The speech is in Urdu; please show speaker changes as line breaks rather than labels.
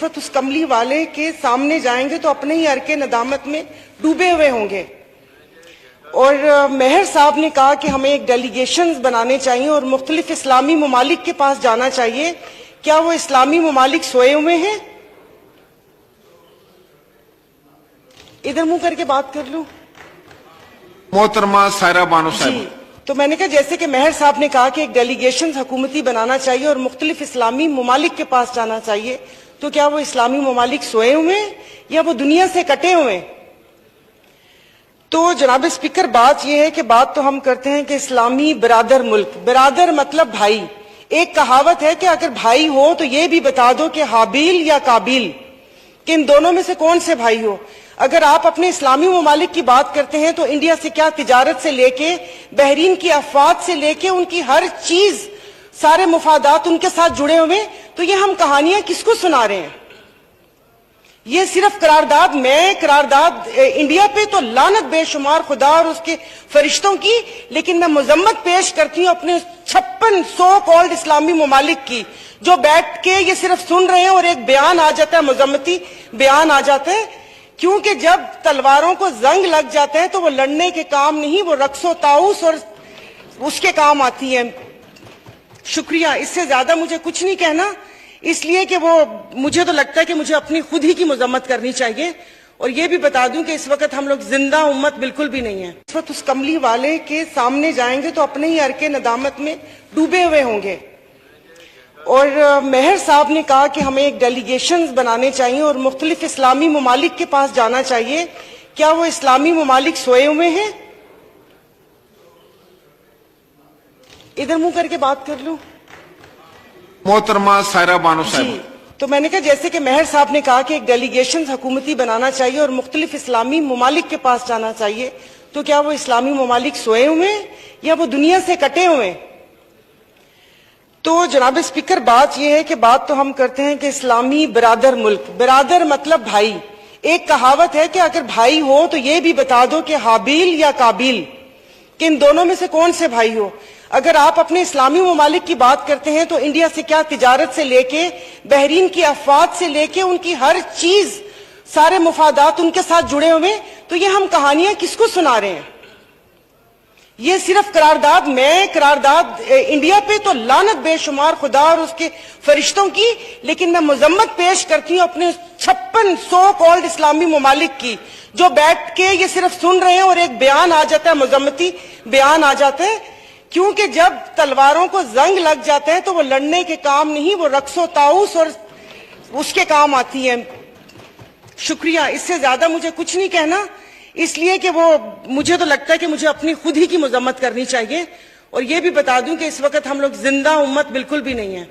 اس وقت اس کملی والے کے سامنے جائیں گے تو اپنے ہی عرق ندامت میں ڈوبے ہوئے ہوں گے۔ اور مہر صاحب نے کہا کہ ہمیں ایک ڈیلیگیشنز بنانے چاہیے اور مختلف اسلامی ممالک کے پاس جانا چاہیے۔ کیا وہ اسلامی ممالک سوئے ہوئے ہیں؟ ادھر منہ کر کے بات کر لوں۔
محترمہ سائرہ بانو صاحب،
جی تو میں نے کہا جیسے کہ مہر صاحب نے کہا کہ ایک ڈیلیگیشنز حکومتی بنانا چاہیے اور مختلف اسلامی ممالک کے پاس جانا چاہیے، تو کیا وہ اسلامی ممالک سوئے ہوئے ہیں یا وہ دنیا سے کٹے ہوئے ہیں؟ تو جناب اسپیکر بات یہ ہے کہ بات تو ہم کرتے ہیں کہ اسلامی برادر ملک، برادر مطلب بھائی۔ ایک کہاوت ہے کہ اگر بھائی ہو تو یہ بھی بتا دو کہ حابیل یا قابیل، کہ ان دونوں میں سے کون سے بھائی ہو۔ اگر آپ اپنے اسلامی ممالک کی بات کرتے ہیں تو انڈیا سے کیا تجارت سے لے کے بحرین کی افواج سے لے کے ان کی ہر چیز، سارے مفادات ان کے ساتھ جڑے ہوئے، تو یہ ہم کہانیاں کس کو سنا رہے ہیں؟ یہ صرف قرارداد، میں قرارداد انڈیا پہ تو لعنت بے شمار خدا اور اس کے فرشتوں کی، لیکن میں مذمت پیش کرتی ہوں اپنے 56 سو کالڈ اسلامی ممالک کی، جو بیٹھ کے یہ صرف سن رہے ہیں اور ایک بیان آ جاتا ہے، مذمتی بیان آ جاتا ہے، کیونکہ جب تلواروں کو زنگ لگ جاتے ہیں تو وہ لڑنے کے کام نہیں، وہ رقص و طاؤس اور اس کے کام آتی ہیں۔ شکریہ، اس سے زیادہ مجھے کچھ نہیں کہنا، اس لیے کہ وہ مجھے تو لگتا ہے کہ مجھے اپنی خود ہی کی مذمت کرنی چاہیے۔ اور یہ بھی بتا دوں کہ اس وقت ہم لوگ زندہ امت بالکل بھی نہیں ہیں۔ اس وقت اس کملی والے کے سامنے جائیں گے تو اپنے ہی عرق ندامت میں ڈوبے ہوئے ہوں گے۔ اور مہر صاحب نے کہا کہ ہمیں ایک ڈیلیگیشنز بنانے چاہیے اور مختلف اسلامی ممالک کے پاس جانا چاہیے۔ کیا وہ اسلامی ممالک سوئے ہوئے ہیں؟ ادھر منہ کر کے بات کر لوں۔
محترمہ سائرہ بانو صاحب،
جی تو میں نے کہا جیسے کہ مہر صاحب نے کہا کہ ایک ڈیلیگیشنز حکومتی بنانا چاہیے اور مختلف اسلامی ممالک کے پاس جانا چاہیے، تو کیا وہ اسلامی ممالک سوئے ہوئے ہیں یا وہ دنیا سے کٹے ہوئے ہیں؟ تو جناب اسپیکر بات یہ ہے کہ بات تو ہم کرتے ہیں کہ اسلامی برادر ملک، برادر مطلب بھائی۔ ایک کہاوت ہے کہ اگر بھائی ہو تو یہ بھی بتا دو کہ حابیل یا قابیل، کہ ان دونوں میں سے کون سے بھائی ہو۔ اگر آپ اپنے اسلامی ممالک کی بات کرتے ہیں تو انڈیا سے کیا تجارت سے لے کے بحرین کی افواج سے لے کے ان کی ہر چیز، سارے مفادات ان کے ساتھ جڑے ہوئے، تو یہ ہم کہانیاں کس کو سنا رہے ہیں؟ یہ صرف قرارداد، میں قرارداد انڈیا پہ تو لعنت بے شمار خدا اور اس کے فرشتوں کی، لیکن میں مذمت پیش کرتی ہوں اپنے 56 سو کالڈ اسلامی ممالک کی، جو بیٹھ کے یہ صرف سن رہے ہیں اور ایک بیان آ جاتا ہے، مذمتی بیان آ جاتا ہے، کیونکہ جب تلواروں کو زنگ لگ جاتے ہیں تو وہ لڑنے کے کام نہیں، وہ رقص و طاؤس اور اس کے کام آتی ہیں۔ شکریہ، اس سے زیادہ مجھے کچھ نہیں کہنا، اس لیے کہ وہ مجھے تو لگتا ہے کہ مجھے اپنی خود ہی کی مذمت کرنی چاہیے۔ اور یہ بھی بتا دوں کہ اس وقت ہم لوگ زندہ امت بالکل بھی نہیں ہیں۔